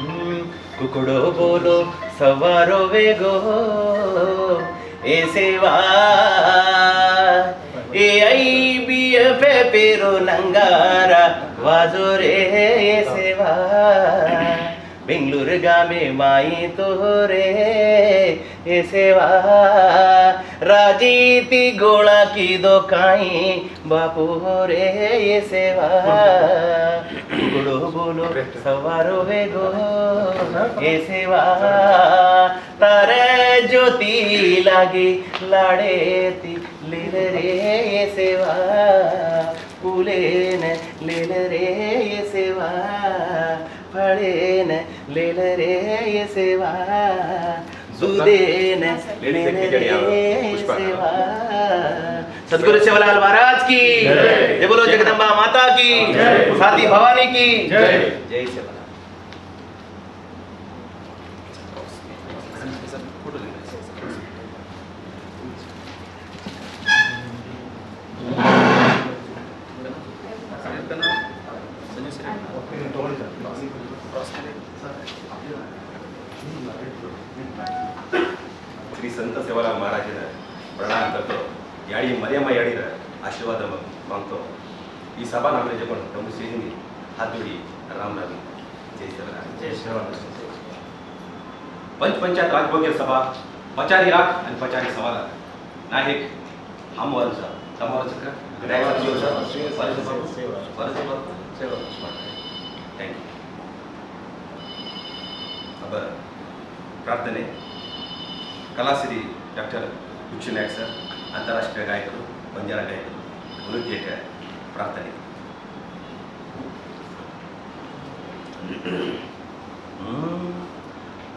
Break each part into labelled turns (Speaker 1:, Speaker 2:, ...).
Speaker 1: कुकड़ो बोलो सवारो वेगो ए सेवा ए आई बी पे पेरो नंगारा वाजो रे ए सेवा बेंगलुरु गामे माई तो रे ए सेवा राजीती गोळा की दो काई बापू रे ए सेवा कुकड़ो बोलो सवारो वेगो ए सेवा तारे ज्योति लागे लाडेती लील रे ए सेवा फुलेन लील रे ए सेवा फळेन लील रे ए सेवा दूधेन लील रे ए सेवा सदगुरु शिवलाल महाराज की जय बोलो जगदम्बा माता की साथी भवानी की जय शिवलाल
Speaker 2: श्री संत सेवालाल महाराज प्रणाम करतो याडी मर्यामा याडी आशीर्वाद मागतो ಈ ಸಭಾ ನಮ್ಮ ಜಕೊಂಡು ನಮ್ಮ ಸೇನಿ ಹಾತುಡಿ राम राम जय शिवराम जय शिवराम पंचायत राजभोग्य सभा पचारी राख आणि पचारी सवाल नायक हमवरच समोरच का थँक्यू अब प्रार्थने कलाश्री डॉक्टर भिक्षु नायक सर अंतरराष्ट्रीय गायकರು बंजारा गायकರು नृत्यक प्रार्थने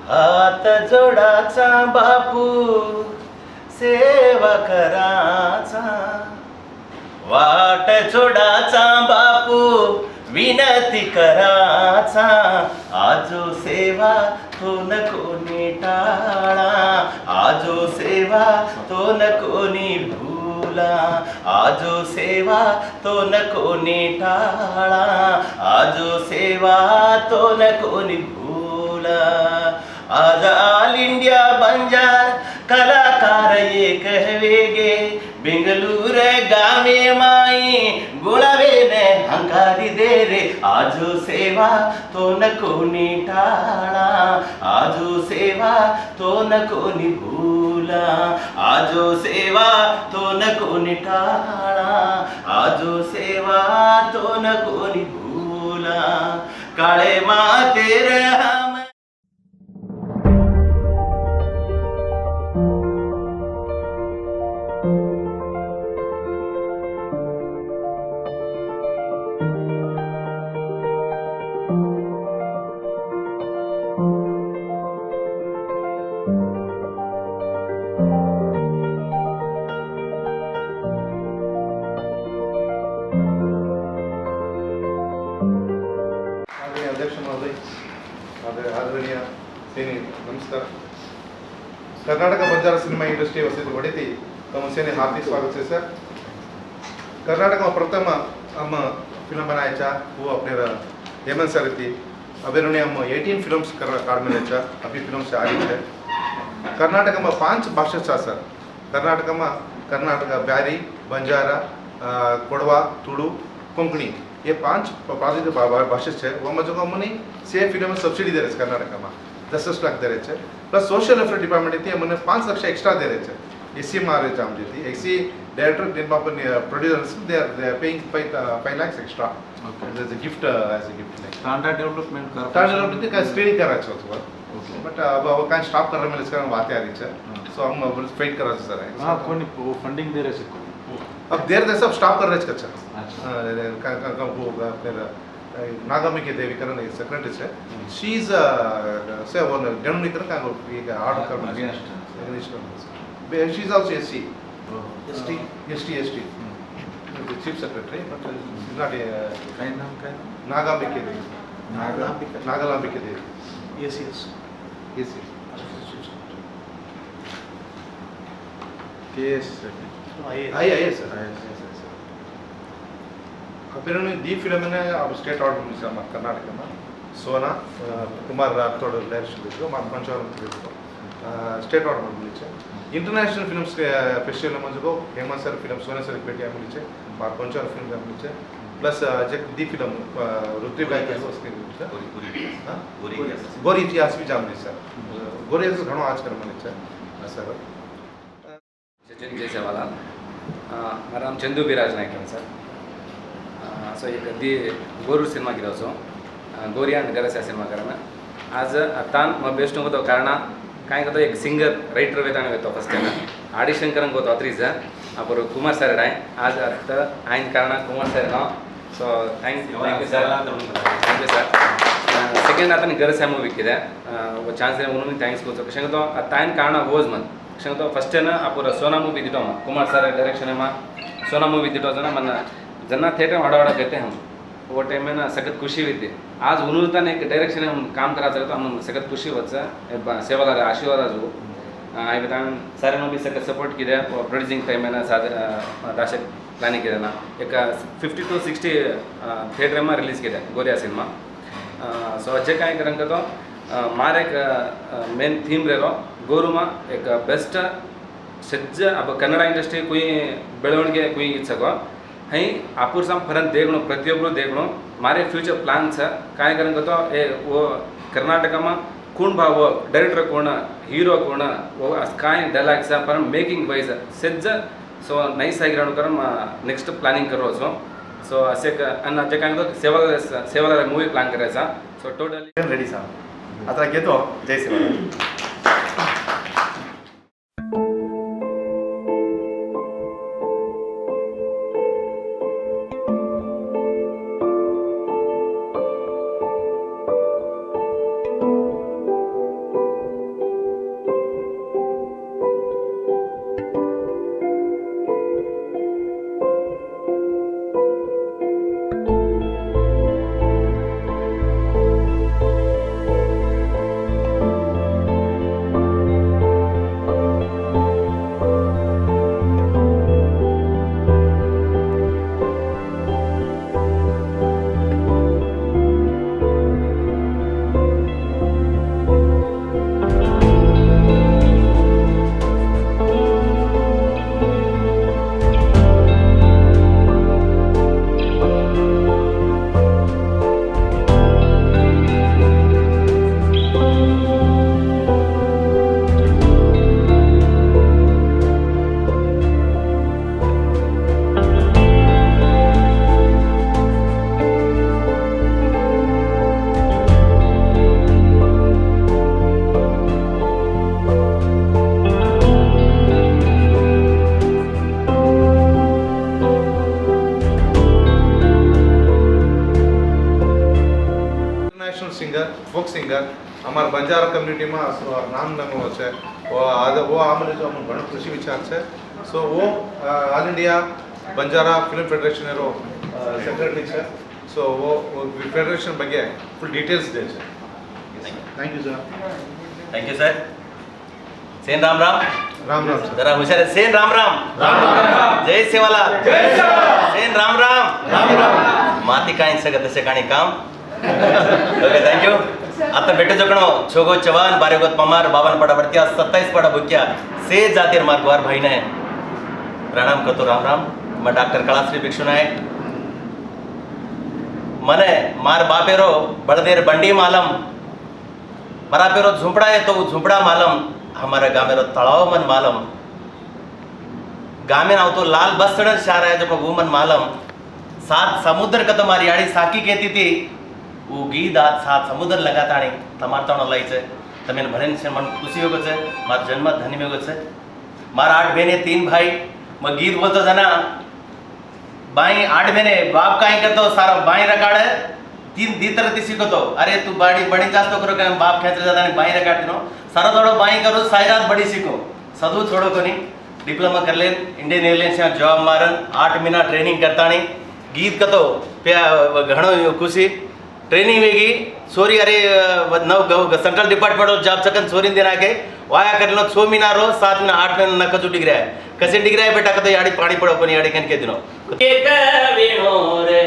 Speaker 1: हात जोडाचा बापू सेवा कराचा वाट जोडाचा बापू विनती कराचा आजो सेवा तो नको टाळा आजो सेवा तो नको भूला आजो सेवा तो नको टाळा आजो सेवा तो नको भूला आज ऑल इंडिया बंजार कलाकार एक वेगे बेंगलुर गावे माई गोळावेने हंकारी दे रे आजो सेवा तो नको टाळा आजो सेवा तो नको भूला आजो सेवा तो नको टाळा आजो सेवा तो नको भूला काळे मातेर हम
Speaker 3: अध्यक्ष महोदय आदरणीय सेने नमस्कार कर्नाटक बंजारा सिनेमा इंडस्ट्री वसति वड़ती तम सेने हार्दिक स्वागत है सर कर्नाटक में प्रथम हम फिल्म बनाया वो अपने हेमंत सर थी अभी उन्होंने हम 18 फिल्म्स कार्ड में अभी फिल्म से आ रही है कर्नाटक में 5 भाषा था सर कर्नाटक ब्यारी बंजारा कोडवा तुलु कोंकणी ये 5 प्रादेशिक भाषा है वो मजो अमनी से फिल्म में सब्सिडी दे रहे कर्नाटक में 10 लाख दे रहे प्लस सोशल वेलफेयर डिपार्टमेंट थी हमने 5 लाख एक्स्ट्रा दे रहे एससी महाराज आम जी एससी डायरेक्टर निर्मापन producers they are paying 5 lakh extra as a gift
Speaker 4: standard development
Speaker 3: का स्क्रीनिंग करायचं होतं बट अब काय स्टॉप करने में इसका बात आ रही है सो हम फाइट करायचं सर
Speaker 4: हां कोणी फंडिंग दे रहे से
Speaker 3: अब देर दे सब स्टॉप कर रहे हैं अच्छा नागम्बिके देवी करने सेक्रेटरी से शी इज से वो गणनी करने का एक आर्डर करना she is also SC ST chief secretary but is not a Nagambike Devi Naglambike देवी
Speaker 4: यस केस
Speaker 3: आईएएस फिर दी फिल्म ने अब स्टेट ऑर्डर मिला कर्नाटक में सोना कुमार राठोड डायरेक्शन मार पंचवरम स्टेट अवार्ड मिले इंटरनेशनल फिल्म फेस्टिवल मजको हेमंत सर फिल्म सोना सर पेटिया मिले मार पंचवरम फिल्म मिले प्लस दी फिल्म रुद्री भाई गोरी इतिहास भी जाम सर गोरी इतिहास घणो आज कर मिले सर
Speaker 5: सचिन जयसेवाला मारा नाम चंदू बिराज नायक है सर सो एक दी गोरू सिनेमा गिरावचो गोरी आणि गरज सिनेमा करा आज तान मग बेस्ट होतो कारण काय करतो एक सिंगर रायटर वेताना वेतो फर्स्ट टाइम ऑडिशन करंग होतो अत्रीज अपर कुमार सर आहे आज आता आयन कारण कुमार सर ना सो थँक्यू सर सेकंड आता गरज आहे मूवी किती वो चान्स आहे म्हणून थँक्स करतो कशें तो तायन कारण वोज मन कशें तो फर्स्ट टाइम अपर सोना मूवी दितो कुमार सर डायरेक्शन मा सोना मूवी दितो जना मन जना थिएटर वाड़ा कहते हम वो टाइम में ना सखत खुशी हुई थी आज उन्होंने एक डायरेक्शन में हम काम करा सकते हम सखत खुशी होता सेवागार आशीर्वाद जो आई बता सारे भी सखत सपोर्ट किया प्रोड्यूसिंग टाइम में ना दाशक प्लानिंग किया ना एक 50 to 60 थिएटर में रिलीज किया गोरिया सिनेमा सो अजय काय करें तो मारे एक मेन थीम रहो गोरू में एक बेस्ट सज्ज अब कन्नड़ इंडस्ट्री कोई बेळवणिगे कोई सको हई आपुर साम फरन देखणो प्रतियೊಬ್ಬರು देखणो मारे फ्यूचर प्लान छ काय करें तो ए वो कर्नाटक में कोण भाव डायरेक्टर कोण हीरो कोण वो काय डायलॉग छ पर मेकिंग वाइज सज्ज सो नैस ಆಗಿರೋಣ कर नेक्स्ट प्लानिंग करो सो असे अन्न जे काय तो सेवाला मूवी प्लान करायचा सो टोटली
Speaker 6: रेडी सा आता घेतो जय सेवा
Speaker 3: सिंगर फोक सिंगर हमारे बंजारा कम्युनिटी में नाम नमो है वो आमले जो हम घणो खुशी विचार है सो वो all India Banjara film federation रो सेक्रेटरी है सो वो फेडरेशन ಬಗ್ಗೆ फुल डिटेल्स दे छे थैंक यू सर
Speaker 1: सेन राम राम
Speaker 3: राम राम सर
Speaker 1: जरा होशियार है सेन राम राम जय सेवाला सेन राम राम माती काई सगत तसे काणी काम ओके थैंक यू आता बेटे जकणो छोगो चवान बारेगोत पमार 52 पड़ा बढ़तिया 27 पड़ा बुक्या से जातिर मार्गवार भाई ने प्रणाम करतो राम राम मैं डॉक्टर कलाश्री भिक्षु नायक मने मार बापेरो बड़देर बंडी मालम मरा पेरो झुंपड़ा है तो झुंपड़ा मालम हमारे गामेरो तलाव मन मालम गामे नाव तो लाल बसड़न शार है जो वो मन मालम सात समुद्र का तो मारी आड़ी साकी कहती थी वो गीत आज सात समुद्र लगाता नहीं तमार तो लाई छे तमें भरे से मन खुशी हो गए मार जन्म धनी में गए मार 8 बहने 3 भाई मैं गीत बोलतो जना बाई 8 बहने बाप काई करतो सारा बाई रकाड़ 3 दी तरह सीखो तो अरे तू बड़ी बड़ी जास्त करो क्या बाप खेच जाता नहीं बाई रकाड़ नो सारा थोड़ा बाई करो साइरात बड़ी सीखो सदू छोड़ो को नहीं डिप्लोमा कर ले इंडियन एयरलाइंस में जॉब मारन 8 महीना ट्रेनिंग करता नहीं गीत का तो घणो खुशी ट्रेनिंग वेगी सोरी अरे नव सेंट्रल डिपार्टमेंट जॉब सकन सोरी दिन आके वाया कर लो 6 महीना रो 7 महीना 8 महीना नक चुटी गिरा है कसे डिग्रा है बेटा कतो याड़ी पानी पड़ो कोनी याड़ी कन के दिनो एक वीणो रे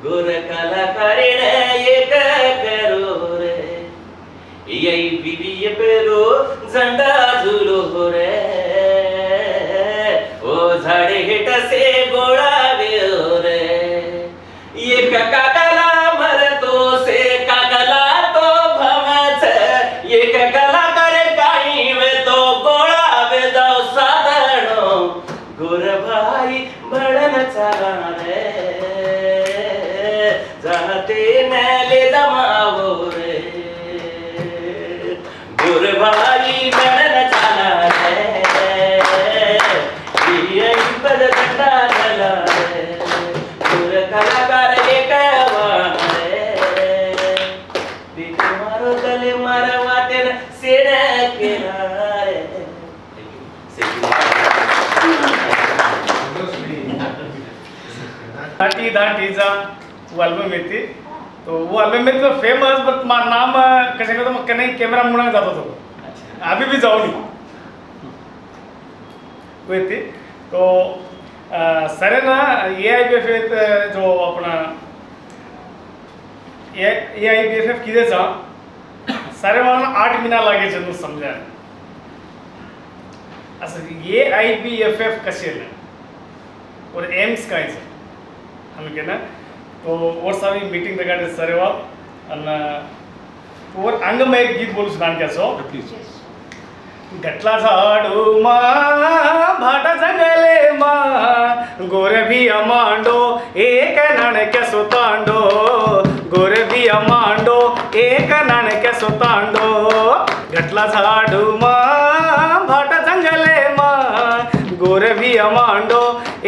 Speaker 1: गोर कलाकारिण एक करो रे यही बीवी पेरो झंडा झुलो रे ओ झाडे हेट से गोळा रे एक काकाला मरतो से काकाला तो भमच एक कलाकार काही वे तो गोळा वे जाऊ साधनो गोर भाई बळन चाला रे जाते नेले जमावो रे गोर भाई बळन चाला रे ये पद दंडा चला रे गोर कलाकार एक रे पीठ मारो तले मारवाते सेड केला रे
Speaker 7: दाटी दाटीचा वो एल्बम येते तो वो एल्बम में तो फेमस बट नाम कसे का तो मग कहीं कैमरा मुड़ा जाता तो अभी भी जाओ नहीं वो येते तो सर ना AIBFF जो अपना AIBFF किदेचा सारे मला 8 महिना लागे जणू समजा असं AIBFF कसे और एम्स काय हमें ना तो और सारी मीटिंग लगाडे सर और अंग में एक गीत बोलू सुनान क्या सो
Speaker 4: प्लीज
Speaker 7: गटला झाडू मा भाटा जंगले मा गोरभी अमांडो एक नाणक्या सुतांडो गोरभी अमांडो एक नाणक्या सुतांडो गटला झाडू मा भाटा जंगले मा गोरभी अमांडो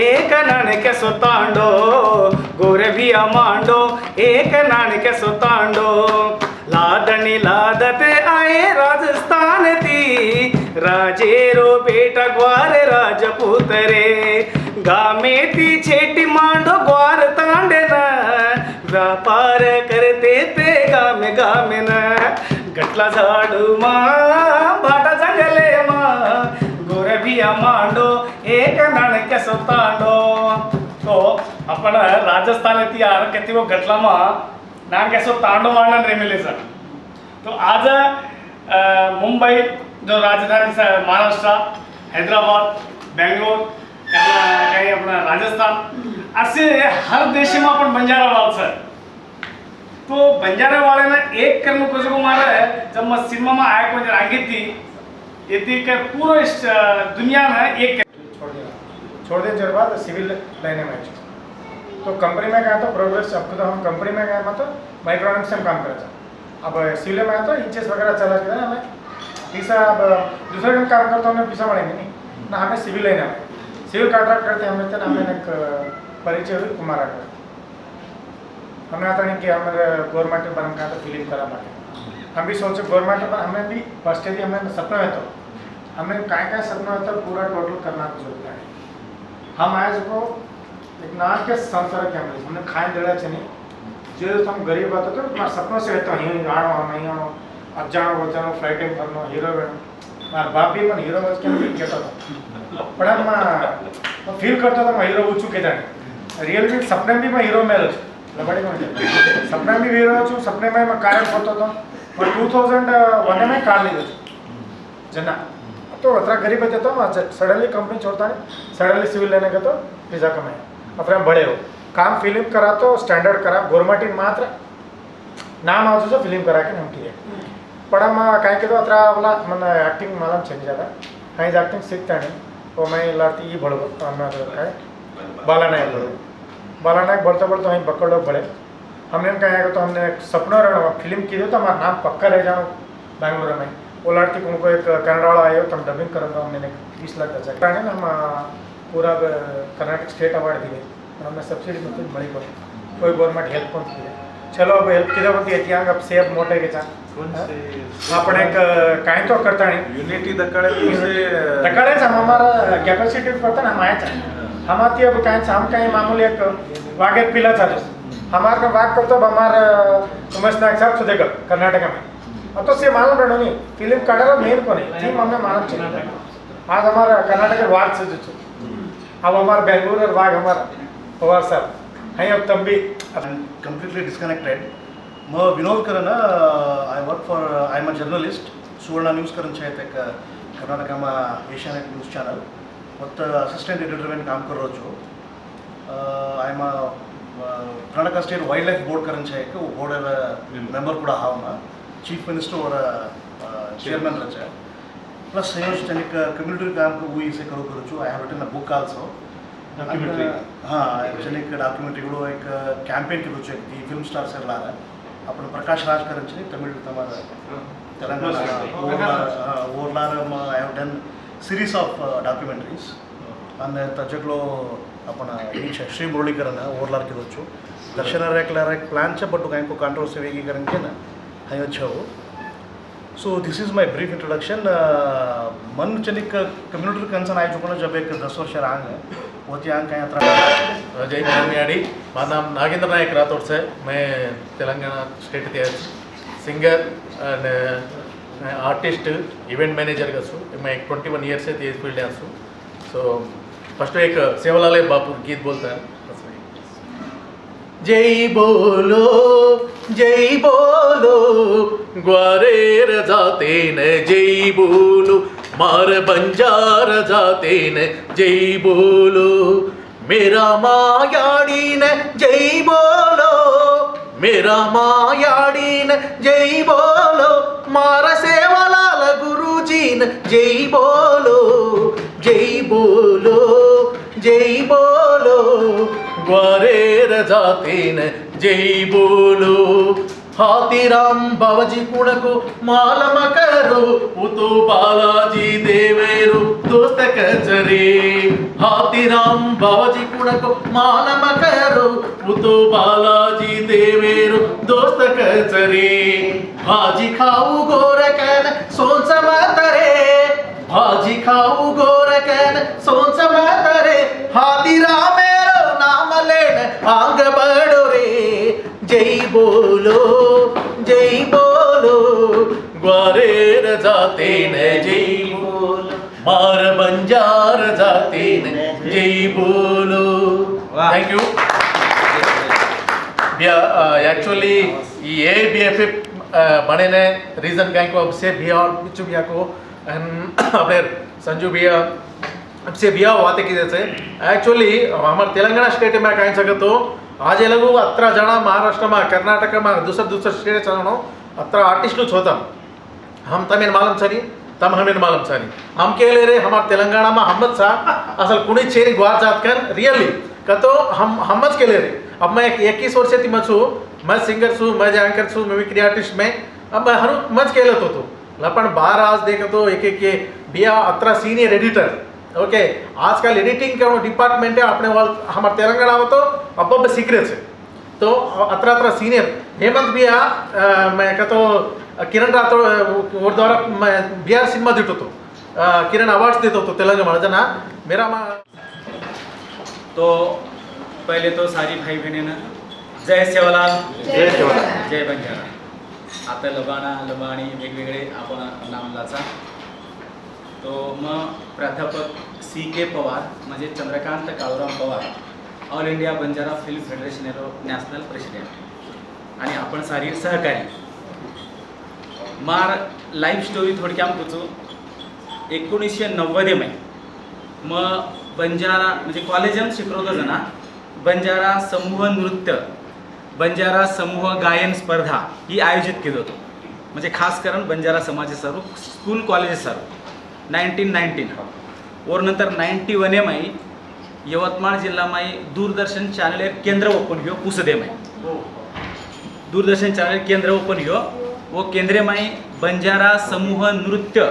Speaker 7: एक नाणक्या सुतांडो गोरभी अमांडो एक नाणक्या सुतांडो लादणी लादते आए राजस्थान ती राजेरो बेटा ग्वार राजपूत रे गामे ती छेटी मांडो ग्वार तांडे न व्यापार करते ते गामे गामे न गटला झाडू मा भाटा जंगले मा गोरभिया मांडो एक नाणक्या सुतांडो तो आपण राजस्थान ती यार किती वो गटला मा नाम कैसो तांडो वर्णन रे मिले सर तो आज मुंबई जो राजधानी से महाराष्ट्र हैदराबाद बेंगलोर काही अपना राजस्थान असे हर देश में अपन बंजारा वाल सर तो बंजारा वाले ना एक कर्म को जो मारा है जब मैं सिनेमा में आया को आगे थी ये थी कि पूरा इस दुनिया में एक
Speaker 8: छोड़ देने के बाद सिविल लाइन में तो कंपनी में गया तो प्रोग्रेस अब तो हम कंपनी में गए मतलब माइक्रोनॉमिक्स से हम काम कर रहे अब सिविल में आया तो इंचेस वगैरह चला गया हमें पीसा अब दूसरे दिन काम करता हमें पीसा पड़ेंगे नहीं ना हमें सिविल लाइन में सिविल कॉन्ट्रैक्ट करते हमें तो हमें एक परिचय हुई कुमार हमें आता नहीं कि हमें गवर्नमेंट में बन तो फिल्म करा पाते हम भी सोचे गवर्नमेंट पर हमें भी फर्स्ट यदि हमें सपना है तो हमें क्या सपना होता है पूरा टोटल करना जरूरत है हम आए जो एक नाम के संसार के हमने खाए देड़ा नहीं जो हम गरीब बात तो मैं सपनों से रहता हूँ आनो नहीं आनो अब जानो वो जानो फ्लाइट में भरनो हीरो बनो मार बाप भी मन हीरो बच के कहता था पढ़ा मैं फील करता था मैं हीरो हो चुके जाने रियल में सपने में भी मैं हीरो में लबड़ी में सपने में भी हीरो हो चुका सपने में मैं कार होता था मैं 2001 में कार ले जना तो अतरा गरीब होते तो सडनली कंपनी छोड़ता है सडनली सिविल लेने का तो वीजा कमाए अतरा बड़े हो काम फिल्म करा तो स्टैंडर्ड करा गवर्नमेंट मात्र नाम आवाज जो फिल्म करा के नमकी है पड़ा मैं कहीं के तो अतरा वाला मन एक्टिंग मालूम चेंज जाता कहीं एक्टिंग सीखता नहीं वो मैं लाती ये बढ़ो बाला नायक बढ़ो बाला नायक बढ़ते बढ़ते वहीं बकड़ लोग बढ़े हमने कहा तो हमने सपना रहना फिल्म की तो हमारा नाम पक्का रह जाओ बैंगलोर में वो लड़की को उनको एक कन्नड़ वाला आया तो हम डबिंग करूँगा हमने 20 लाख बचा है ना हम पूरा कर्नाटक स्टेट अवार्ड दिए हमने सब्सिडी मतलब बड़ी कोई गवर्नमेंट हेल्प कौन दिए चलो अब हेल्प किधर बनती है अब सेब मोटे के आपण एक काय तो करता नहीं
Speaker 4: युनिटी दकाळे
Speaker 8: हम हमारा कैपेसिटी करता ना हम आए हम आती अब कहीं हम कहीं मामूली एक वागेत पिला चालू हमारे वाग करतो हमारा उमेश नायक साहब सुधेकर कर्नाटक में अब तो से मालूम रहना नहीं फिल्म काढ़ा मेन को नहीं थीम हमने मालूम चाहिए आज हमारा कर्नाटक वाग से जो अब हमारा बेंगलुरु वाग हमारा पवार साहब हैं अब तब भी
Speaker 7: completely disconnected. मैं विनोद करन I work for I'm a journalist. सुवर्ण न्यूज करन छे एक कर्नाटक में एशियानेट न्यूज चॅनल ಮತ್ತು असिस्टंट एडिटर में काम कर रहो छो. I'm a Karnataka state wild life board करन छे एक बोर्ड मेंबर ಕೂಡ हाव ना चीफ मिनिस्टर और चेयरमैन रहे प्लस संयोज तनिक कम्युनिटी काम को हुई से करो छो. I have written a book also.
Speaker 3: Documentary.
Speaker 7: हाँ एक डॉक्युमेंट्री एक कैंपेन की छे ती फिल्म स्टार्स इरलार आपण प्रकाश राज करन छे तमिळ तमारा Telangana ओरलार I have done series of documentaries and तजकलो आपण श्री मुरलीकरण ओरलार की छो दर्शन रेक प्लान छे बट काई को कंट्रोवर्सी वेगी करन के ना हायो छो. So this is my brief introduction. मन चनिक कम्युनिटी कंसर्न आय चुका जब एक 10 वर्ष आंग वो आंग कहीं अത്ര
Speaker 9: जय मियाड़ी मेरा नाम नागेंद्र नायक राठौड़ से. मैं तेलंगाना स्टेट के singer and artist event manager का छूँ. मैं 21 ईयर से तेज फील्ड हूँ. सो फर्स्ट एक सेवालाल बापू गीत बोलता है. जय बोलो ग्वारेर जाते न जय बोलो मार बंजार जाते न जय बोलो मेरा मायाड़ी न जय बोलो मेरा मायाड़ी न जय बोलो मार सेवालाल गुरुजी न जय बोलो ग्वारेर जाते न जय बोलो हाथीराम बाबाजी कुणको मालम करो वो तो बालाजी देवेरो दोस्त कचरे. हाथीराम बाबाजी कुणको मालम करो वो तो बालाजी देवेरो दोस्त कचरे. भाजी खाऊ गोरकन सोंच मतरे भाजी खाऊ गोरकन सोंच मतरे हाथीराम मेरो नाम लेन आंग बड़ो रे. जय बोलो ग्वारेर जाते न जय बोलो मार बंजार जाते न जय बोलो. Thank you. एक्चुअली ये BFF बने ने रीजन क्या को अब से भैया और बिच्छू भैया को अपने संजू भैया अब से भैया वाते की जैसे एक्चुअली हमारे तेलंगाना स्टेट में कहीं सके तो आज लोग अत्र जन महाराष्ट्र में कर्नाटक में दूसरा स्टेट चलानो अत्र आर्टिस्ट होता हम तमें मालूम सरी तम हमें मालूम सरी हम के ले रहे हमारे तेलंगाना में हमद सा असल कुणी चेरी ग्वार जात कर रियली कतो हम हमद के ले रहे. अब मैं 21 वर्ष थी मैं छू मैं सिंगर छू मैं एंकर छू मिमिक्री आर्टिस्ट में अब मैं हर मज के तो लपन बाहर आज देखे तो एक बिया अत्र सीनियर एडिटर ओके आजकल एडिटिंग का डिपार्टमेंट है अपने वाल हमारे तेलंगाना में तो अब सीक्रेट है तो अत्र सीनियर हेमंत भैया मैं कहता किरण राठौड़ और द्वारा मैं बिहार सिनेमा दिटो तो किरण अवार्ड्स देता तो तेलंगाना जना मेरा
Speaker 10: तो पहले तो सारी भाई बहनें जय सेवालाल जय बंजारा. आता लबाणा लबाणी वेगवेगळे आपण नामलाचा तो मग प्राध्यापक CK पवार म्हणजे Chandrakant Kaluram Pawar all India Banjara film federation national president आणि आपण सारी सहकारी. मार लाईफ स्टोरी थोडक्यात पुचू 1990 मध्ये मग बंजारा म्हणजे कॉलेजात शिकवतो जना बंजारा समूह नृत्य बंजारा समूह गायन स्पर्धा ही आयोजित केली होतो म्हणजे खास करून बंजारा समाज सर्व स्कूल कॉलेज सर्व 1919 और नंतर 91 में यवतमाळ जिल्हा में दूरदर्शन चॅनल केंद्र ओपन हो पुसदे में दूरदर्शन चॅनल केंद्र ओपन हो वो केंद्र में बंजारा समूह नृत्य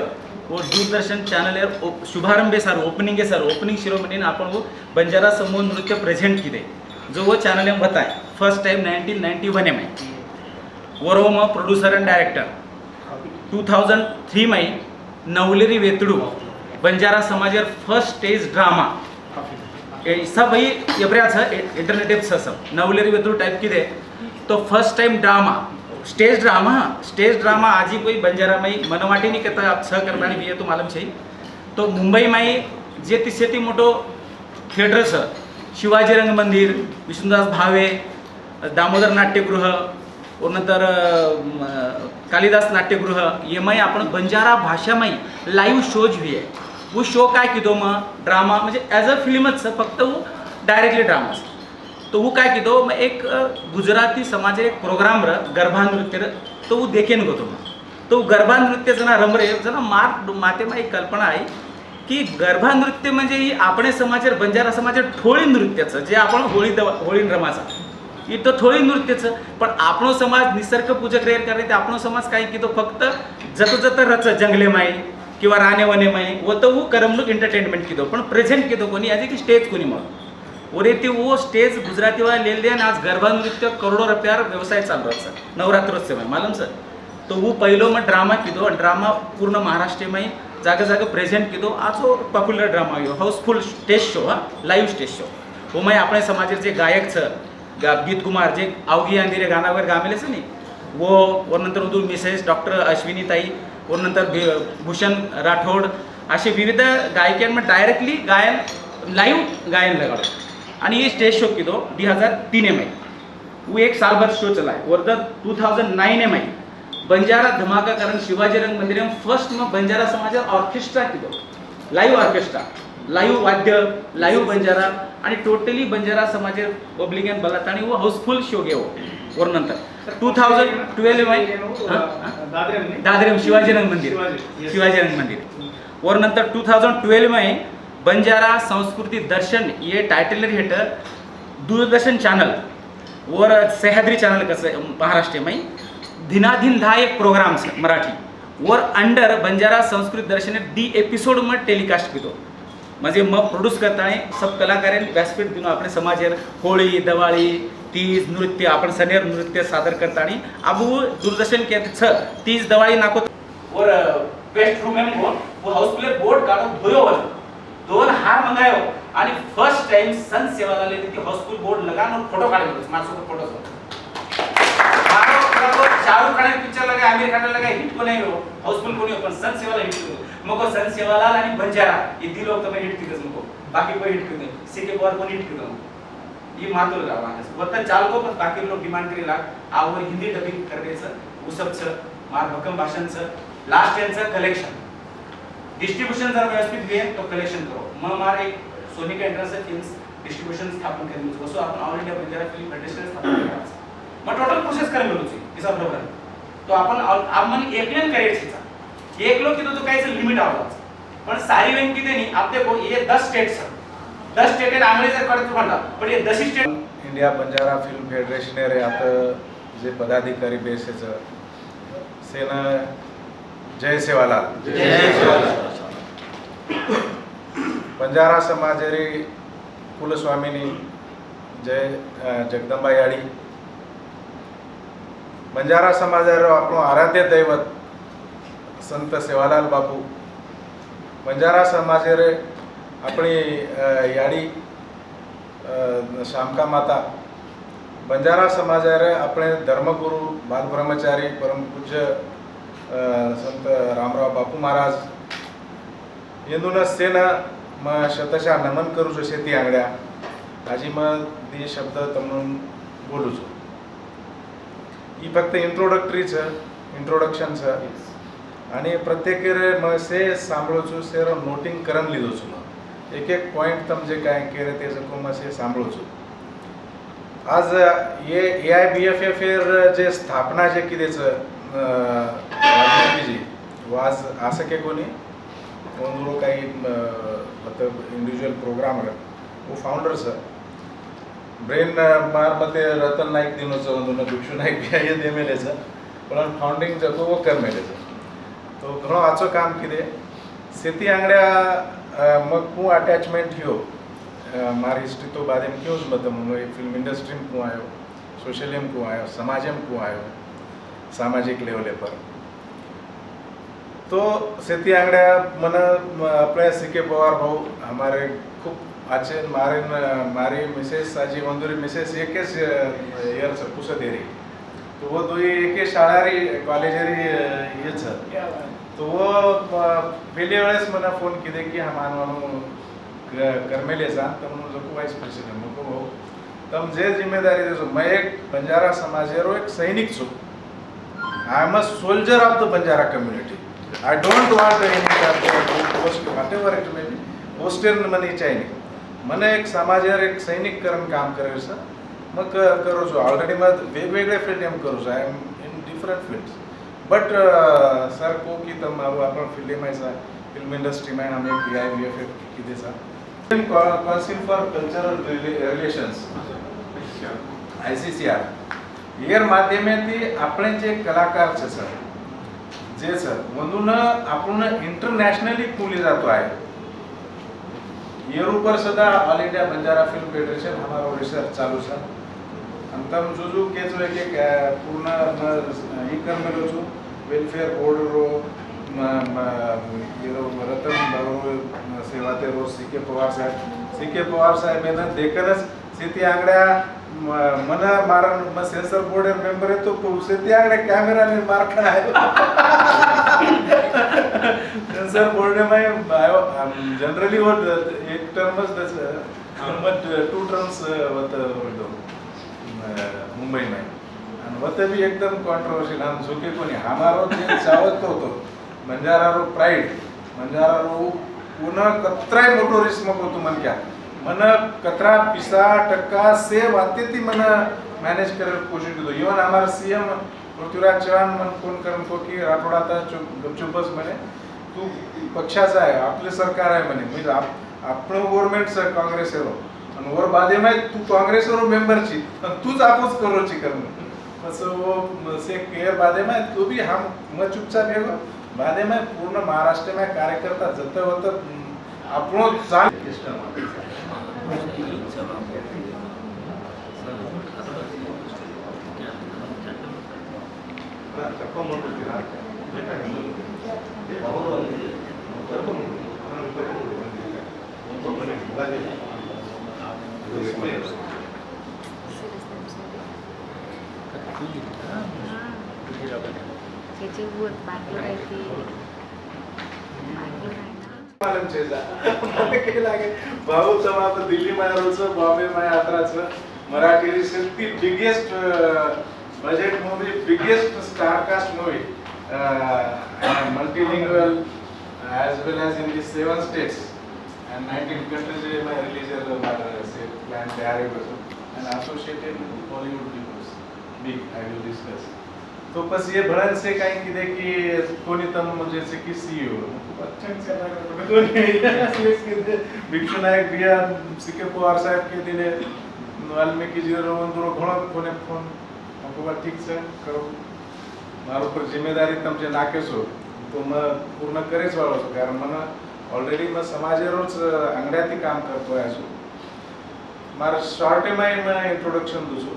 Speaker 10: और दूरदर्शन चॅनल शुभारंभ सर ओपनिंग शिरोमणी अपन वो बंजारा समूह नृत्य प्रेजेंट किए जो वो चैनल में बताए फर्स्ट टाइम 1991 में और वो मैं प्रोड्यूसर एंड डायरेक्टर 2003 में नवलेरी वेतडू बंजारा समाज फर्स्ट स्टेज ड्रामा सब भाई एवऱ्याच इंटरनेट सब नवलेरी वेतडू टाइप किए तो first time drama stage drama आज ही कोई बंजारा में मनवाटी नहीं कहता सहकर्ता भी है तो मालूम है तो मुंबई में जे 30 मोटो थिएटर शिवाजी रंगमंदिर, विष्णुदास भावे, दामोदर नाट्यगृह, और नंतर कालिदास नाट्यगृह, ये मैं आपण बंजारा भाषा में लाईव्ह शोज भी है. वो शो काय किदो मग ड्रामा म्हणजे ॲज अ फिल्मच फक्त वो डायरेक्टली ड्रामा. तो वो काय किदो मग एक गुजराती समाज एक प्रोग्राम र गरबा नृत्य र तो वो देखेन गो तो गरबा नृत्य जना रमरे जना माते में एक कल्पना आहे की गरबा नृत्य म्हणजे ही आपणे समाज बंजारा समाज ठोळी नृत्याचं जे आपण होळी रमाचा इथं थोडी नृत्याचं. पण आपणो समाज निसर्ग पूजक रेअर करणे ते आपणो समाज काय की तो फक्त जत रच जंगले माई किंवा राणे वने माई व तो वो करमणूक एंटरटेनमेंट किदो पण प्रेझेंट किदो कोणी ॲज की स्टेज कोणी मग और ते वो स्टेज गुजराती वाला ले लेन आज गरबा नृत्य करोडो रुपयार व्यवसाय चालू आहे सर. नवरात्रोत्सव आहे मालूम सर. तो वो पहिलो मग ड्रामा किदो ड्रामा पूर्ण महाराष्ट्र में जागा जागा प्रेझेंट किदो आज वो पॉप्युलर ड्रामा यो हाऊसफुल स्टेज शो हा लाईव्ह स्टेज शो. वो मैं अपने समाज जे गायक छ गीत कुमार जे अवघी अंधेरे गाना वगैरे गामेले से नहीं वो और नंतर उदू मिसेस डॉक्टर अश्विनी ताई और नंतर भूषण राठोड असे विविध गायकांमध्ये डायरेक्टली गायन लाईव्ह गायन लगाडो. आणि ये स्टेज शो की दो 2003 में वो एक साल भर शो चला है. और 2009 में बंजारा धमाका कारण शिवाजी रंग मंदिर में फर्स्ट में बंजारा समाज ऑर्केस्ट्रा की दो लाईव्ह ऑर्केस्ट्रा लाईव्ह वाद्य लाईव्ह बंजारा आणि टोटली बंजारा समाज पब्लिक एंड बलात आणि वो हाऊसफुल शो घेऊ. और नंतर 2012 में दादरे शिवाजी रंग मंदिर और नंतर 2012 में बंजारा संस्कृति दर्शन ये टाइटल हेटर दूरदर्शन चैनल और सह्याद्री चैनल कसं महाराष्ट्र में दिनादिन 10 एक प्रोग्राम मराठी और अंडर बंजारा संस्कृत दर्शन 10 एपिसोड में टेलिकास्ट किदो. म्हणजे मग प्रोड्यूस करताना सब कलाकारांनी व्यासपीठ दिनो आपले समाजेर होळी दिवाळी तीज नृत्य आपण सनेर नृत्य सादर करताना अब दूरदर्शन के छ तीज दिवाळी नाको और बेस्ट रूम में वो हाउस प्ले बोर्ड काढो धोयो वर 2 हार मंगायो आणि फर्स्ट टाइम सन सेवाला लेते की हाउसफुल बोर्ड लगान और फोटो काढले मासो फोटो शाहरुख खान पिक्चर लगा आमिर खान लगा हिट को नहीं हो हाउसफुल को नहीं हो पण सन सेवाला हिट हो मको सन सेवालाल आणि बंजारा ये दी लोग तुम्हें हिट किदस मको बाकी कोई हिट किदे सीके पर कोणी हिट किदो ये मात्र गाव आहे वरता चालको पण बाकी लोग डिमांड करी लाग आवर हिंदी डबिंग करण्याचं उसबचं मार भक्कम भाषणचं लास्ट यांचं कलेक्शन डिस्ट्रीब्यूशन जर व्यवस्थित वेळ तो कलेक्शन करो मग मार एक सोनिका इंटरनॅशनल फिल्म्स डिस्ट्रीब्यूशन स्थापन करणे वसो आपण all India Banjara film federation स्थापन करायचं मग टोटल प्रोसेस करेन बोलू हिसाब बरोबर तो आपण एकलेन करायचं एक लोग कितो तो कायच लिमिट आवलाच पण सारी वेन किती नाही आप देखो ये 10 स्टेट्स 10 स्टेट आहे आंग्रेज करतो म्हणला पण ये 10 state
Speaker 8: India Banjara film federation रे आता जे पदाधिकारी बेसेचं सेना जय सेवालाल बंजारा समाज रे कुलस्वामिनी जय जगदंबा याड़ी बंजारा समाज આપણું આરાધ્ય દૈવત સંત સેવાલાલ બાપુ બંજારા સમાજે આપણી યાડી શામકા માતા બંજારા સમાજે આપણે ધર્મગુરુ બાલ બ્રહ્મચારી પરમ પૂજ્ય સંત રામરાव બાપુ महाराज येंदून सेना मग शतशः नमन करू છું शेती आंगड्या आजी मग दी शब्द तमून बोलू છું ही फक्त इंट्रोडक्शन છે आणि प्रत्येक मग से सांभळो છું सेर नोटिंग करन લીધો છું एक एक पॉइंट तम जे काय केरे ते जको मग से सांभळो છું आज ये AIBFF जे स्थापना जे किदेचं राजनीतीची वाज असं के कोणी कोण काही मतलब इंडिविजुअल प्रोग्राम वो फाउंडर्स ब्रेन मार मते रतन नाईक दिनोचं ಒಂದು ಭಿಕ್ಷು नाईक ये दे मेलेचं पण फाउंडिंग जको वो कर मेलेचं तो घणो आचो काम किदे सेती आंगड्या मग कु अटैचमेंट हियो मारी हिस्ट्री तो बाद में क्यों मतलब फिल्म इंडस्ट्री में क्यों आयो सोशल में क्यों आयो समाज में क्यों आयो सामाजिक लेवल पर तो सेती आंगड्या मन अपने सीके पवार भाऊ हमारे खूब अच्छे मारी मिसेस साजी मंदुरी मिसेस एक ईयर पुसत येरी तो वो दो एक शाळारी कॉलेजरी ये तो वो पहले वेळेस मना फोन किदे की हम आनवानो करमेले सा तम लोग वाइस प्रेसिडेंट मुको हो तम जे जिम्मेदारी दे मैं एक बंजारा समाज रो एक सैनिक छु I am a soldier of the Banjara community I don't want any post whatever it may be post or money चाहिए મને એક સમાજર એક સૈનિક કરણ કામ કરે છે मैं करूँ છું ऑलरेडी मैं वेगवेगळे फील्ड एम करूँ છું I am in different fields but sir को की तम आपण फील्ड में ऐसा फिल्म इंडस्ट्री में हमें PIBF किती सा council for cultural relations ICCR एर माध्यमेથી આપણે જે કલાકાર છે સર જે સર म्हणून आपण इंटरनॅशनली खुली जातो आहे ईयर ऊपर सदा all India Banjara film federation हमारा रिसर्च चालू है अंतम जो के जो एक पूर्ण ई कर मेलो छु वेलफेयर बोर्ड रो ये रो रतन बारो सेवाते रो सीके पवार साहेब ने देखनच सिटी आंगड्या मन मारन म सेंसर बोर्ड मेंबर है तो सिटी आंगड्या कॅमेरा ने मार खा है सेंसर बोर्ड में जनरली वो एक टर्मच मत 2 टर्म्स होत मुंबई में आणि होते भी एकदम कॉन्ट्रोवर्शियल हम झुके कोणी हमारो जे चावत होतो बंजारा रो प्राइड बंजारा रो पुन्हा कत्राय मोटो रिस्क मको तू मन क्या मन कतरा पिसा टक्का से वाते ती मन मैनेज करे कोशिश करतो इवन हमारा सीएम पृथ्वीराज चव्हाण मन फोन करून को की राठोड आता गपचूप बस म्हणे तू पक्षाचा आहे आपले सरकार आहे म्हणे म्हणजे आपण गव्हर्नमेंट काँग्रेस रो आणि वर बादे में तू काँग्रेस रो मेंबर ची तूच आपोज करोची करण असं वो से केयर बादे में तू भी हम म चुपचाप हेगो बादे में पूर्ण महाराष्ट्र में कार्यकर्ता जत होत आपण चाल
Speaker 11: त्याचे बुत बांगलो आहे ती
Speaker 8: मालूम चेजा મને કે લાગે ભાવ તમા તો દિલ્હી માં રહો છો બોમ્બે માં યાત્રા છે Marathi research biggest budget movie biggest star cast movie multilingual as well as in the 7 states and 19 countries my release say plan तयार and associated with Bollywood peoples big I will discuss तो बस ये भड़न से कहीं कि देखिए कोनी तम मुझे से कि सीईओ अच्छा से लगा कोनी भिक्षु नायक बिया सीके पवार साहब के दिने वाल्मीकि जी रो अंदरो घणो कोने फोन हमको ठीक से करो मारो पर जिम्मेदारी तुम जे नाके छो तो मैं पूर्ण करेच वाळो छो कारण મને ऑलरेडी मैं समाजेरोच अंगड्याती काम करतो आहे छो मार शॉर्ट में मैं इंट्रोडक्शन दू छो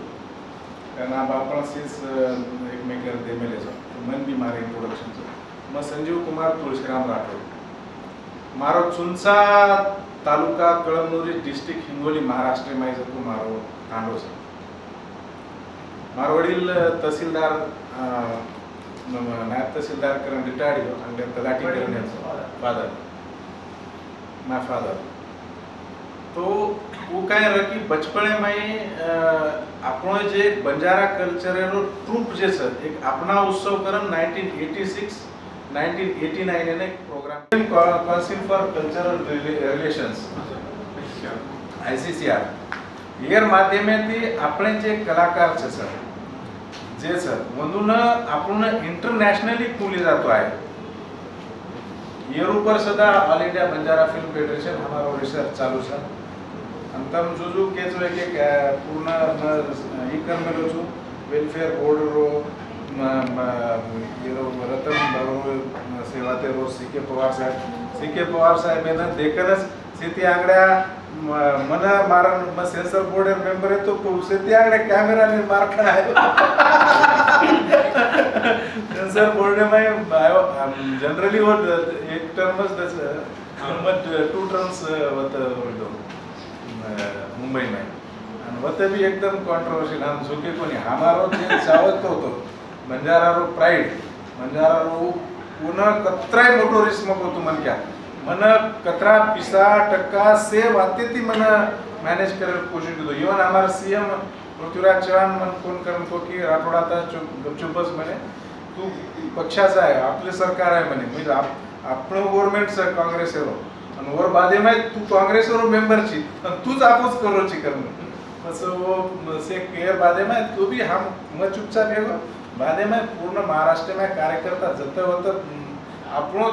Speaker 8: कारण आप आपण सीस एक मेकर दे मेले छो मन भी मारे इंट्रोडक्शन छो मैं संजीव कुमार तुळशीराम राठोड मारो चुंचा तालुका कळमनुरी डिस्ट्रिक्ट हिंगोली महाराष्ट्र में जतो मारो तांडो छे मारो वडील तहसीलदार नायब तहसीलदार करण रिटायर्ड आणि तलाठी करण फादर माय फादर तो वो कहे रहा कि बचपने में આપણો જે બંજારા કલ્ચરનો ટ્રુપ જે છે એક આપના ઉત્સવ કરન 1986 1989 એને program council for cultural relations ICCR एर માધ્યમેથી આપણે જે કલાકાર છે સર જે સર म्हणून आपण इंटरनॅशनली खुली जातो आहे ईयर ऊपर सदा all India Banjara film federation हमारा रिसर्च चालू है अंतम जो के जो एक पूर्ण ई कर मेलो छु वेलफेयर बोर्ड रो ये रो रतन बारो सेवाते रो सीके पवार साहेब ने देखनच सिटी आंगड्या मन मारन म सेंसर बोर्ड मेंबर है तो सिटी आंगड्या कॅमेरा ने मार खा है सेंसर बोर्ड में जनरली वो एक टर्मच मत 2 टर्म्स होत मुंबई में आणि होते भी एकदम कॉन्ट्रोवर्शियल हम झुके कोणी हमारो जे चावत होतो बंजारा रो प्राइड बंजारा रो पुन्हा कत्राय मोटो रिस्क मको तू मन क्या
Speaker 4: मन कतरा पिसा टक्का से वाते थी मन मैनेज कर कोशिश की इवन हमारा सीएम पृथ्वीराज चव्हाण मन फोन करून को की राठोड आता गपचूप बस म्हणे तू पक्षाचा आहे आपले सरकार आहे म्हणे म्हणजे आपण गव्हर्नमेंट सर काँग्रेस एरो आणि वर बादे में तू काँग्रेस एरो मेंबर ची आणि तूच अपोज करो ची करणं असं वो से केयर बादे में तू भी हम म चुपचाप हेगो बादे में पूर्ण महाराष्ट्र में कार्यकर्ता जत होत આપણો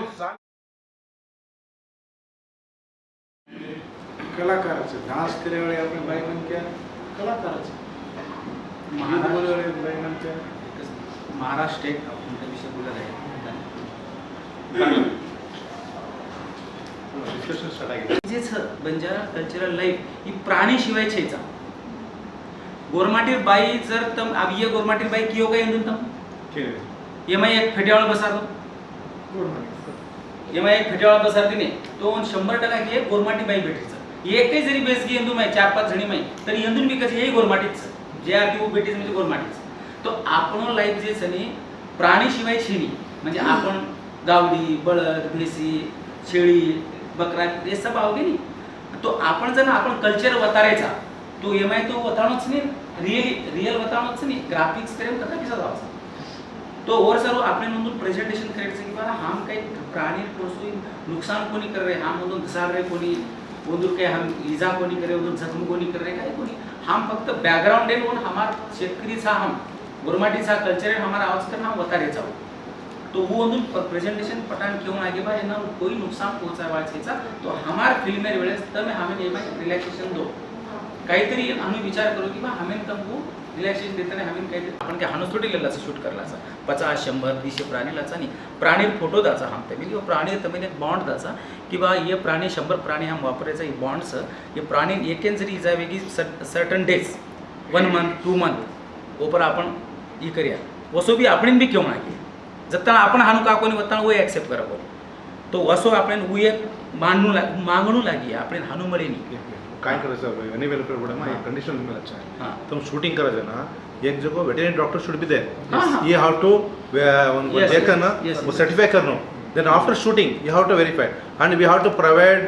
Speaker 4: कलाकाराचे डान्स केल्या वेळी आपण बाई म्हणत्या कलाकाराचे बाई म्हणत्या
Speaker 10: महाराष्ट्र एक आपण त्या विषयी बोलत आहे
Speaker 3: डिस्कशन स्टार्ट आಗಿದೆ
Speaker 10: जेच बंजारा कल्चरल लाईफ ही प्राणी शिवाय छेचा गोरमाटीर बाई जर तम अब ये गोरमाटीर बाई कियो काय इंदुन तम ये मैं एक फेट्यावर बसा दो ये मैं एक फेट्यावर बसा दिने तो 100% की गोरमाटी बाई भेटीचं एकही जरी बेस घे इंदू मैं 4-5 जणी मैं तरी इंदून बी कसे हे गोरमाटीच जे आर ती बेटीच म्हणजे गोरमाटीच तो आपण लाईफ जे सनी प्राणी शिवाय छेनी म्हणजे आपण गावडी बळद भेसी शेळी बकरा हे सब आवगे नी तो आपण जर आपण कल्चर वतारायचा तो एमआय तो वताणोच नाही रियल वताणोच नाही ग्राफिक्स करेन कसा किसा जावचा तो और सर्व आपने म्हणून प्रेझेंटेशन करायचं की बा हम काही प्राणी पोसू नुकसान कोणी कर रहे हम म्हणून घसार रहे कोणी उधर के हम इजा कोणी करे उधर जख्म कोणी कर रहे काय कोणी हम फक्त बैकग्राउंड देन हमार शेतकरी सा हम गुरमाटी सा कल्चर हमारा आवाज कर हम वतारे जाओ तो वो उधर प्रेजेंटेशन पठान क्यों आगे बा ना कोई नुकसान पहुंचाय वाचेचा तो हमार फिल्म में वेळेस तमे हमें एमा रिलॅक्सेशन दो काहीतरी आम्ही विचार करू की बा हमें तमको रिलॅक्सेशन देताना हमें काहीतरी आपण काय हानस थोडी लेला शूट करलाचा 50 100 200 प्राणी लाचा नाही प्राणी फोटो दाचा हम ते म्हणजे प्राणी तमेने बॉन्ड दाचा की बा ये प्राणी 100 प्राणी हम वापरायचा ही बॉन्ड्स ये प्राणी एकेन जरी जावे की सर्टन डेज 1 मंथ 2 मंथ ऊपर आपण ई करिया वसो भी आपण भी क्यों ना जत्ता आपण हानु का कोणी वत्ता वो एक्सेप्ट करा बोल तो वसो आपण उये मांगणू लागी आपण हानु मळे नी
Speaker 3: काय करायचं एनी वेलफेयर बोर्ड में एक कंडीशन में अच्छा है
Speaker 10: हाँ
Speaker 3: तुम शूटिंग करायचं ना एक जगह veterinary doctor should be there
Speaker 10: हाँ, हाँ.
Speaker 3: ये हाउ टू
Speaker 10: Yes,
Speaker 3: देखा ना
Speaker 10: yes,
Speaker 3: वो
Speaker 10: yes.
Speaker 3: सर्टिफाई करनो then after shooting you have to verify and we have to provide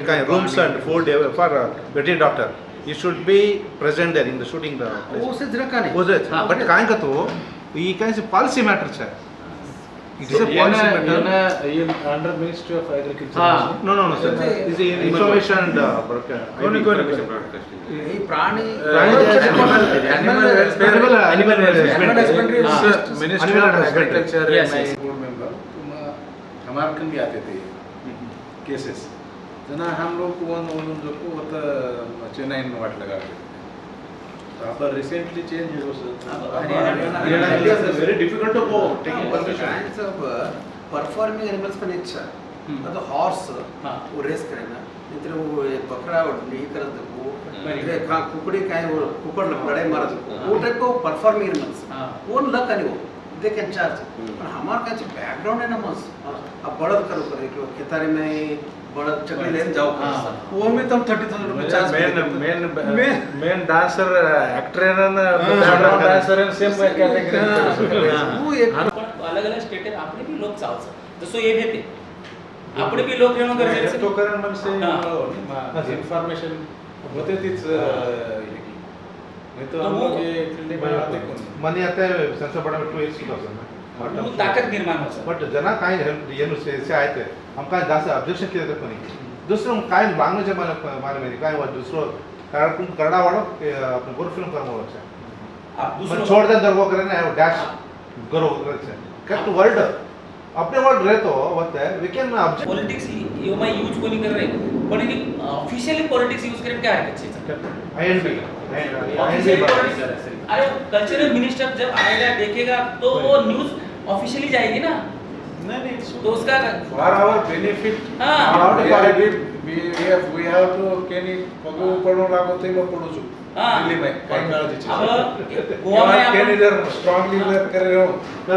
Speaker 3: kind of rooms and food for veterinary doctor you should be present there in the shooting place
Speaker 10: वो से जरा का नहीं
Speaker 3: वो जे
Speaker 10: हाँ.
Speaker 3: But काय का तो ये काय से पॉलिसी मैटर है it is a policy matter
Speaker 4: ये अंडर मिनिस्ट्री ऑफ एग्रीकल्चर
Speaker 10: हाँ.
Speaker 3: no sir this is information and
Speaker 7: ಈ ಪ್ರಾಣಿ
Speaker 3: animal husbandry
Speaker 4: ministry of agriculture
Speaker 10: Yes, yes.
Speaker 4: Board member हमारे कन भी आते थे केसेस जना हम लोग को वन जो को होता चेन्नई में वाट लगा के तो आप रिसेंटली चेंज हो sir very difficult to go taking permission
Speaker 7: performing animals पण एक सर ಅದು ಹಾರ್ಸ್
Speaker 10: हाँ.
Speaker 7: वो रेस करेना इधर वो एक बकरा और ये कर दो
Speaker 10: Very
Speaker 7: वो कुकड़ी का है वो कुकड़ लड़ाई मार दो वो टाइप को परफॉर्मिंग एनिमल्स
Speaker 10: हाँ.
Speaker 7: वो लक नहीं वो दे कैन चार्ज पर हमार का जो बैकग्राउंड है ना मस अब बड़द करो करे कि खेतारी में बड़द चकली लेन जाओ
Speaker 10: हाँ.
Speaker 7: वो में तुम 30,000 रुपए चार्ज
Speaker 4: मेन डांसर एक्टर है ना बैकग्राउंड डांसर है सेम कैटेगरी
Speaker 7: वो एक
Speaker 10: अलग अलग स्टेट आहे आपले बी लोक चालचं जसं हे भेटे आपले बी लोक येणं गरजेचं
Speaker 4: तो करण मन से
Speaker 10: हाँ.
Speaker 4: इंफॉर्मेशन होते तीच नहीं तो हम लोग ये फील्ड में आते कौन
Speaker 3: मनी आता है सेंसर बोर्ड में 2 years की
Speaker 10: वो ताकद निर्माण होतं
Speaker 3: बट जना काय येनु से आहेत हम काय जास्त ऑब्जेक्शन केले तर कोणी दुसरं काय लँग्वेज मला माहिती काय वा दुसरं कारण तुम कन्नडा वाडो आपण गोर फिल्म करमो अच्छा
Speaker 10: आप
Speaker 3: मन
Speaker 10: दुसरं
Speaker 3: छोड़ दे दरगो करे ना डैश करो करे कट वर्ल्ड अपने वर्ल्ड रहतो होता है वी कैन ऑब्जेक्ट
Speaker 10: पॉलिटिक्स यो मैं यूज कोणी कर रहे पण इनी ऑफिशियली पॉलिटिक्स यूज करेन काय हरकत छे
Speaker 3: आईएनबी
Speaker 10: ऑफिशियली पॉलिटिक्स अरे कल्चरल मिनिस्टर जब आएगा देखेगा तो वो न्यूज़ ऑफिशियली जाएगी ना
Speaker 4: नहीं
Speaker 10: तो उसका
Speaker 4: फॉर आवर बेनिफिट
Speaker 10: हाँ.
Speaker 4: वी हैव टू केनी पगो पडो लागो ते मग पडू छु
Speaker 10: हाँ.
Speaker 4: दिल्ली में काय काळजी
Speaker 10: अब गोवा में
Speaker 4: केनी
Speaker 10: आपण
Speaker 4: जर स्ट्रांगली जर करे हो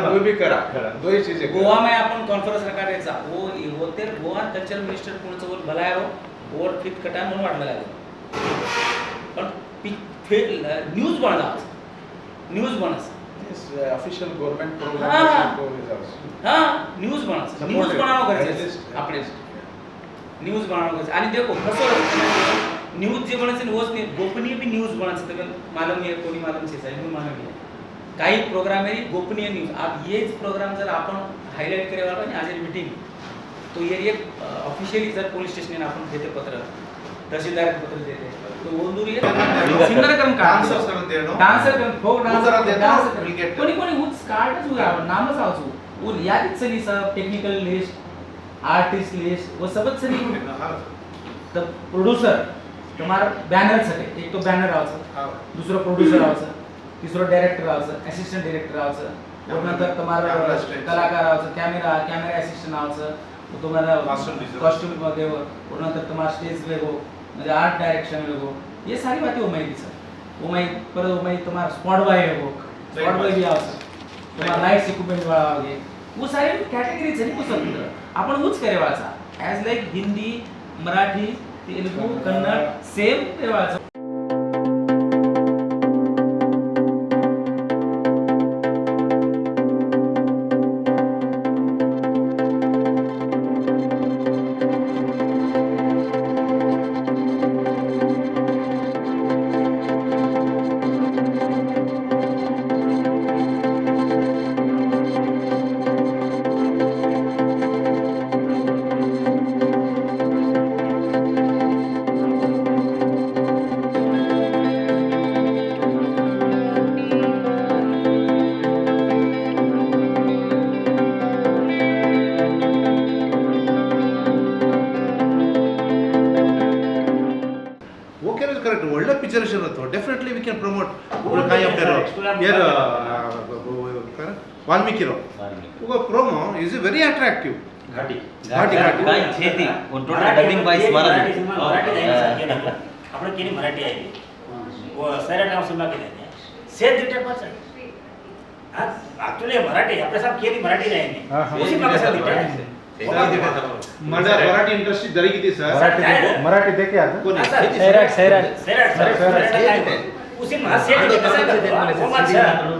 Speaker 4: वो भी करा दो ही चीजें
Speaker 10: गोवा में आपण कॉन्फरन्स रखायचा वो होते गोवा कल्चरल मिनिस्टर कोणचं वर भलाय और फिट कटा म्हणून वाटलं लागलं पण न्यूज बनला न्यूज बनस
Speaker 4: ऑफिशियल गवर्नमेंट
Speaker 10: हाँ.
Speaker 4: प्रोग्राम को
Speaker 10: हाँ न्यूज बनस न्यूज बनानो गरजेचं
Speaker 4: At least.
Speaker 10: आपण न्यूज बनावं आणि देखो कसं न्यूज जे बनायचं होच नाही गोपनीय बी न्यूज बनायचं तर मालूम आहे कोणी मालूम છે સાહેબ मालूम है काही प्रोग्राम है गोपनीय न्यूज आप ये प्रोग्राम जर आपण हाईलाइट करे वाला आज मीटिंग तो ये एक ऑफिशियली जर पोलीस स्टेशन आपण देते पत्र तहसीलदार पत्र देते तो वो दूर ये सिंगर क्रम का
Speaker 3: Dancers ಅಂತ ಹೇಳು.
Speaker 10: डान्सर क्रम फोक
Speaker 3: उजरा देतो,
Speaker 10: डान्सर
Speaker 3: will get.
Speaker 10: कोणी कोणी उच कार्डच हुआ नामच आवचो वो यादीच चली सब टेक्निकल लिस्ट आर्टिस्ट लिस्ट वो सबच चली तो प्रोड्यूसर तुम्हारा बैनर सके एक तो बैनर आवचं दूसरा प्रोड्यूसर आवचं तीसरा डायरेक्टर आवचं असिस्टंट डायरेक्टर आवचं और नंतर तुम्हारा
Speaker 3: Camera assistant.
Speaker 10: कलाकार आवचं कॅमेरा असिस्टंट आवचं तो तुम्हाला कॉस्ट्यूम वगैरे और नंतर तुम्हारा स्टेज वेगो म्हणजे आर्ट डायरेक्शन वेगो ये सारी बातें वो मैं सर वो मैं पर वो मैं तुम्हारा स्पॉट बॉय वेगो स्पॉट बॉय भी आवचं तुम्हारा लाइट्स इक्विपमेंट वाला वगैरे वो सारी कैटेगरी છે ને स्वतंत्र आपण उच करेवाचा as like Hindi Marathi Telugu Kannada same करेवाचा
Speaker 3: करेक्ट ಒಳ್ಳೆ ಪಿಕ್ಚರ್ಸ್ ಇರುತ್ತೆ ಡೆಫಿನೆಟ್ಲಿ ವಿ ಕ್ಯಾನ್ ಪ್ರಮೋಟ್ ಕಾಯಿ ಅಪ್ಡೇರ್ ವಾಲ್ಮೀಕಿರೋ ಪ್ರೋಮೋ ಈಸ್ ವೆರಿ ಅಟ್ರಾಕ್ಟಿವ್
Speaker 1: घाटी काय छेती और टोटल डबिंग बाय स्मरण
Speaker 12: આપણે કેની મરાઠી આવી ઓ સૈરાટ નામ સિનેમા કે દેते से डिटेक्ट पर हां एक्चुअली मराठी આપણે સાહેબ કેની મરાઠી રહી उसी में कैसे डिटेक्ट
Speaker 3: मराठी इंडस्ट्री जरी सर
Speaker 8: मराठी देखे आता
Speaker 12: सैराट उसी में से डिटेक्ट